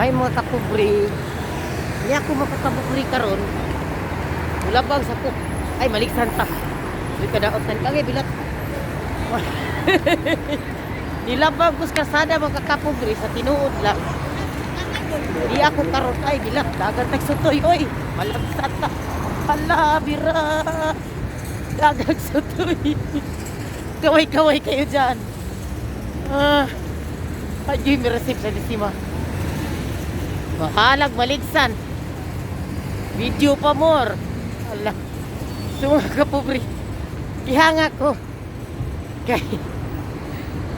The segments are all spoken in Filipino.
Ay mga kapubri, hindi ako makakabukri karon. Mulabang sa ko. Ay maliksan ta. Di kadaotan kami bilat. Nilabang ko sa kasada mga kapubri sa tinuod lang. Di ako karon ay bilat dagan tagsutoy oy. Malagsan ta. Hala bira. Dagang sutoy. Kaway-kaway kayo dyan. Ayoy may receipt sa disima. Mahalag maligsan. Video pa more. Ala. So mga kapubri. Ihanga ko. Kay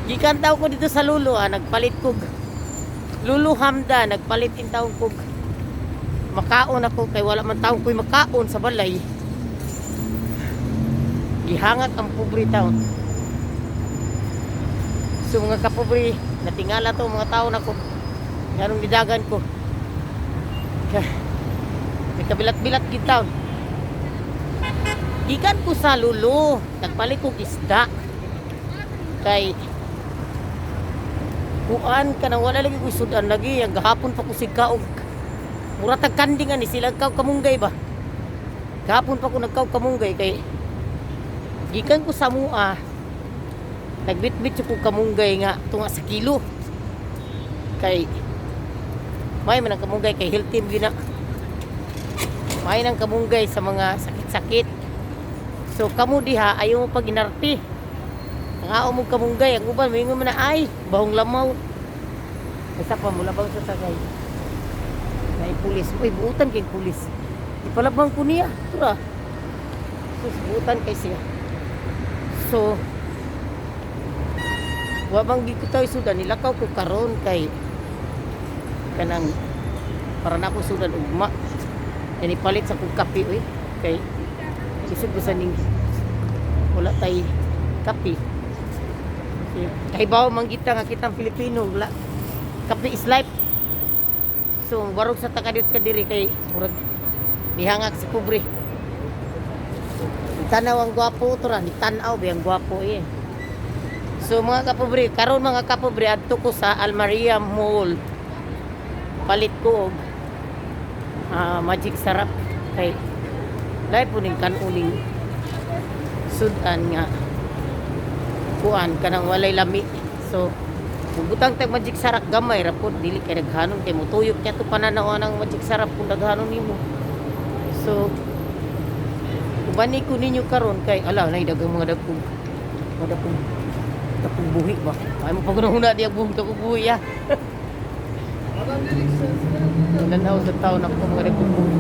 gikan taw ko dito sa Lulo nagpalit kog. Lulu Hamda nagpalit in taong kog. Makaon ako kay wala man taong ko'y makaon sa balay. Gihangat ang pobre taon. So mga kapubri, natingala to mga tao na ko. Ganong didagan ko. May kabilat-bilat gitaw. Gikan ko sa Lulo, nagpalit kong isda. Kay kuan ka nang wala lagi ko sudan lagi. Ang gahapon pa ko sigkaog. Mura tagkandingan ni sila kaw kamunggay ba. Gahapon pa ko nagkaw kamunggay kay gikan ko sa mua. Nagbitbit ko kamunggay nga tunga sa kilo. Kay may man ang kamunggay kay healthy gina. May nang kamunggay sa mga sakit-sakit. So kamo diha ayaw mo pag inarti. Ang ao mo kamunggay, ang uban moingon man na ay bahong lamaw. Isa pa mula bang sa sagay. Nay pulis, uy buutan kay pulis. Ipalabang ko niya, tura. Sus buutan kay siya. So wa bang gikutaw sudan nilakaw ko karon kay kanang para na ko sudan ugma. Yan ipalit sa kong kape oy. Kay isip ko sa ning wala tay kape. Kay bawo manggita nga kitang Pilipino wala. Kape is life. So barog sa takadit kadiri kay murag dihangak si pobre. Tanaw ang gwapo to ra, ni tanaw ba ang gwapo eh. So mga kapobre, karon mga kapobre adto ko sa Almaria Mall. Palit ko og magic sarap kay dai po ning kanuling sudan nga kuan kanang walay lami. So butang tag magic sarap gamay ra pod dili kay daghanon kay mutuyok kay to pananaw ng magic sarap kung daghanon nimo. So ubani ko ninyo karon kay ala nay dagang mga dagkog. Mga dagkog buhi ba? Ay mo pagunahuna di ang buhi dagkog buhi ya. Nanaw sa taon ako mga dagkog buhi.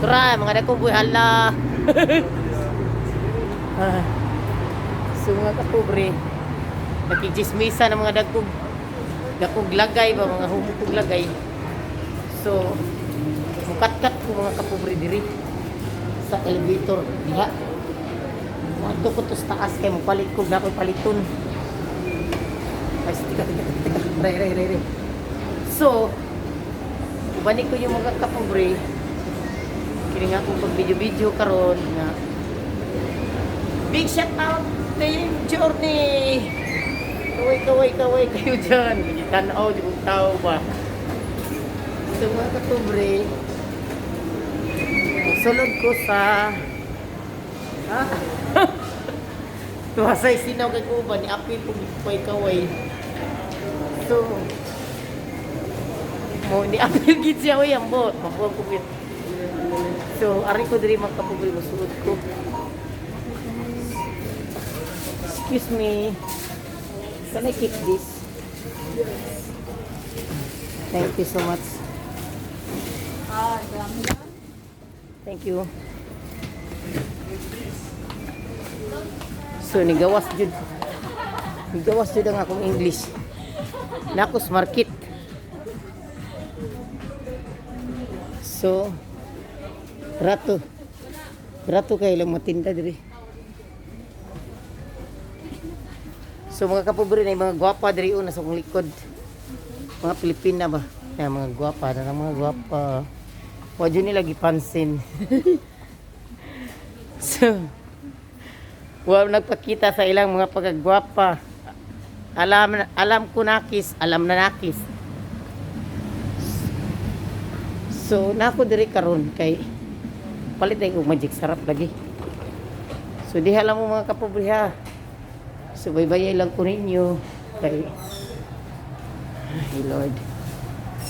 Tara mga dagkog buhi hala. So mga kapobre, nakikismisa ng mga dagkog lagay ba, mga humukog lagay. So mukat-kat ko mga kapobre diri sa elevator diha. Wato ko to sa taas kay mopalit ko na ko paliton. Ay tika. Re. So ubani ko yung mga kapobre. Kini nga akong pag video karon nga big shout out Team Journey. Kaway kayo dyan. Tanaw, di kong tao ba. So mga kapobre, sulod ko sa tuhasay sinaw kay kuba ni apil kong kaway. So mo ni apil gid siya oy ambot mabuang ko bit. So ari ko diri mga kapobre mosulod ko. Excuse me. Can I keep this? Thank you so much. Thank you. So nigawas jud ang akong English. Nakos market. So rato kay lang matinda diri. So mga kapobre na mga gwapa diri una sa akong likod. Mga Pilipina ba? Kaya mga gwapa na mga gwapa. Wa jud nila gipansin. So wa nagpakita sa ilang mga pagagwapa. Alam ko nakis, alam na nakis. So nako diri karon kay palit ay og magic sarap lagi. So diha lang mo mga kapobre ha. So baybayay lang ko ninyo kay ay Lord.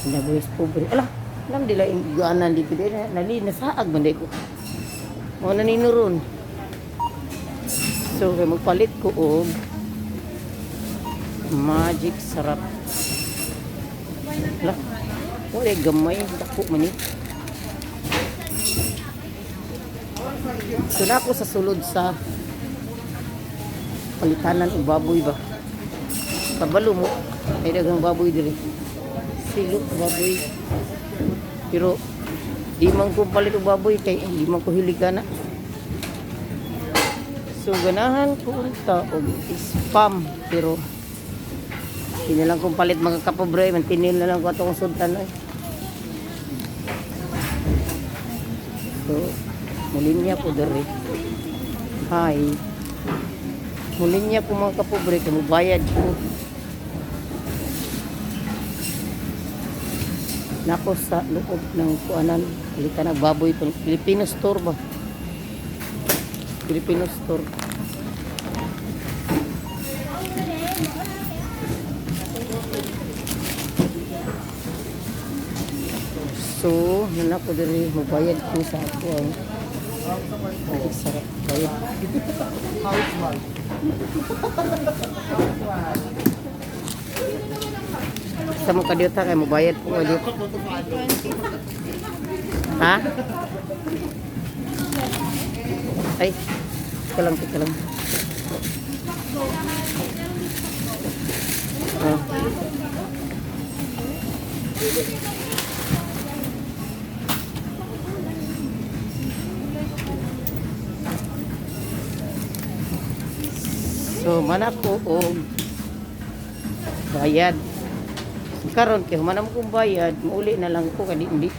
Nabis pobre. Ala, alam dila iguanan dito din nali nasaag man ko. Mo na ninuron. So kay magpalit ko og magic sarap. Ala. Wala gamay dako man ni. So na ako sa sulod sa palitanan og baboy ba. Kabalo mo ay dagang baboy diri. Silo baboy. Pero di man ko palit og baboy kay di man ko hiligana. So ganahan ko unta og spam pero hindi na lang kong palit mga kapobre, mantinil na lang ko atong sultan ay. So mulinya po dere. Hi. Mulinya po mga kapobre, kung bayad po. Nako sa loob ng kuanan, halika na baboy po. Filipino store ba? Filipino store. So, nana po diri magbayad po sa ako ang sarap bayad. Sa mo kadiyota kay magbayad po kadiyot. Ha? Ay, tika lang. Ah. So mana ko og bayad. Karon kay humanam kong bayad, mauli na lang ko kadi hindi.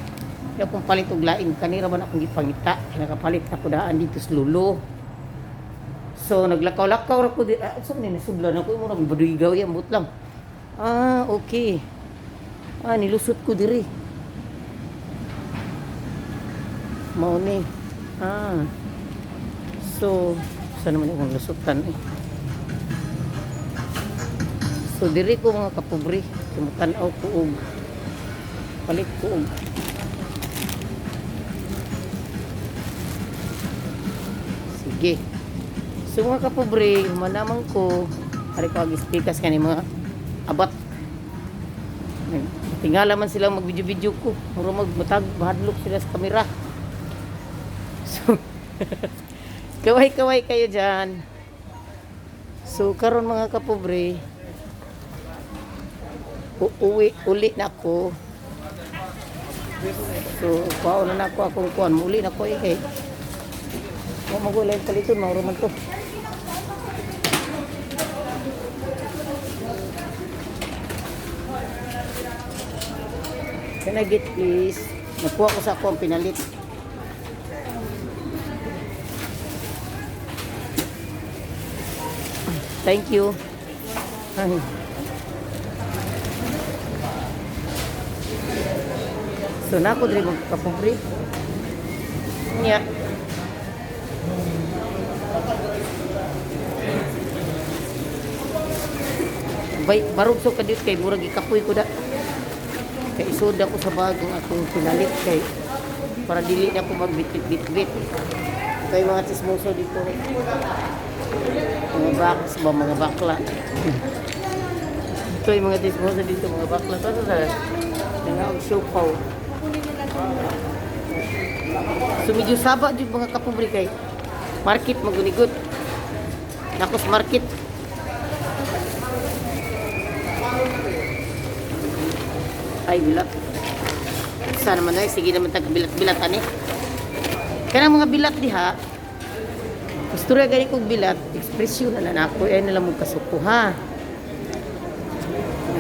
Ya kung palit og lain kanira man akong gipangita, nakapalit ako daan dito sa Lulo. So naglakaw-lakaw ra ko di so ni nasudlan ako mo nang baduigaw ya mut lang. Ah, okay. Ah, nilusot ko diri. Mao ni. Ah. So, saan naman akong lusutan eh. So diri ko mga kapobre, sumutanaw ko og palit ko og sige. So mga kapobre, humanaman ko ari ko agispikas kani mga abat. Tingala man sila mag-video-video ko, muro magmatag bahadlok sila sa kamera. So kaway-kaway kayo diyan. So karon mga kapobre, uli na ako. So, paano na ako akong kuhan. Uli na ako eh. Magulay yung paliton, mauro man to. Can I get please? Nakuha ko sa ako ang pinalit. Thank you. Ay. So na ako diri magkapobre. Nya. Bay barog so kadit kay murag ikapoy ko da. Kay isod ako sa bagong akong pinalit kay para dili na ako magbitbit-bitbit. Kay mga chismoso dito. Mga baks ba mga bakla. Ito yung mga chismoso dito mga bakla. Ito sa nang siopaw. So medyo saba jud mga kapobre kay market magunigot. Nakos market. Ay bilat. Sana man ay sige naman tag bilat-bilat ani. Kana mga bilat diha. Istorya gani kog bilat, ekspresyon na nako ay nala mo kasuko ha.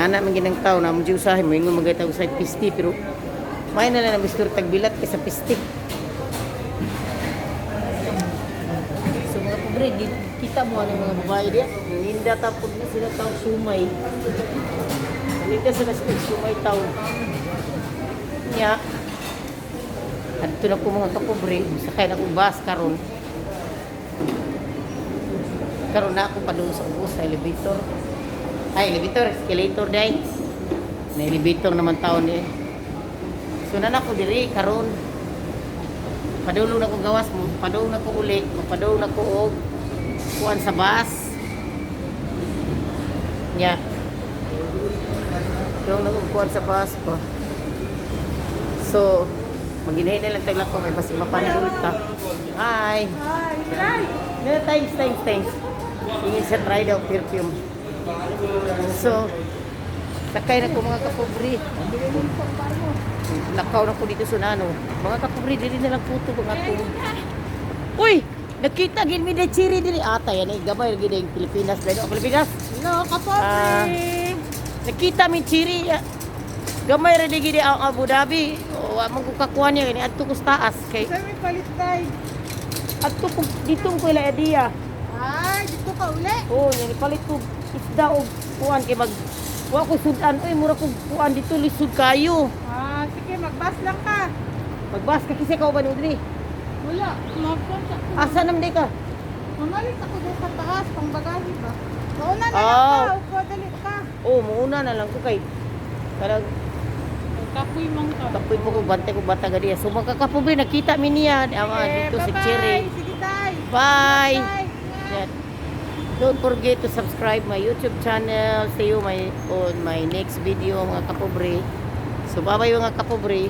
Ana man ginang tawo na mo usahay mo ingon magaytaw sa pisti pero may na lang bistor tagbilat kaysa pisti. So mga pobre, kita mo ang mga babae diya. Ninda tapos na sila taw sumay. Ninda sila sumay taw. Nya, Adto na ko mga kapobre, sakay na ko bus karon. Karon na ako padung sa bus sa elevator. Ay, elevator, escalator day. Na elevator naman taon eh. So na ako diri karon. Padulong na ko gawas mo, padulong na ko uli, padulong na ko og kuan sa bus. Nya. Padulong na ko kuan sa bus pa. So, maghinay na lang tagla ko may basi mapanadul ta. Hi. Hi. No, thanks. Ingin sa try daw perfume. So, sakay na ko mga kapobre. Lakaw na ko dito sa nano. Mga kapobre, dili na lang puto mga ko. Uy! Nakita gin mi de chiri dili ata yan eh. Gamay gid ang Pilipinas dali. Pilipinas. Hello, kapobre. Nakita mi chiri. Gamay ra gid ang Abu Dhabi. O among ko kakuha niya ni adto ko sa taas kay Sa may palit tayo. adto ko dito ko ila idea. Ay, dito ka uli. Oh, yan ipalit ko isda og kuan kay mag wa ko sudan oy mura ko kuan dito lisod kayo. Sige, mag-bus lang ka. Magbas ka kasi ka uban diri. Wala, mag-contact ko. Asa nam day ka? Mamalit ako doon sa taas, pang bagahe ba? Mauna na Ah. lang ka, upo, dali ka. Oh, muuna na lang ko kay karang Kapoy mang ka. kapoy po ko bantay ko bata gadi. So magkakapobre nakita mi niya dito si Cherry. Sige, tay. Bye. Bye. Yan. Don't forget to subscribe my YouTube channel. See you on my next video mga kapobre. So bye-bye mga kapobre.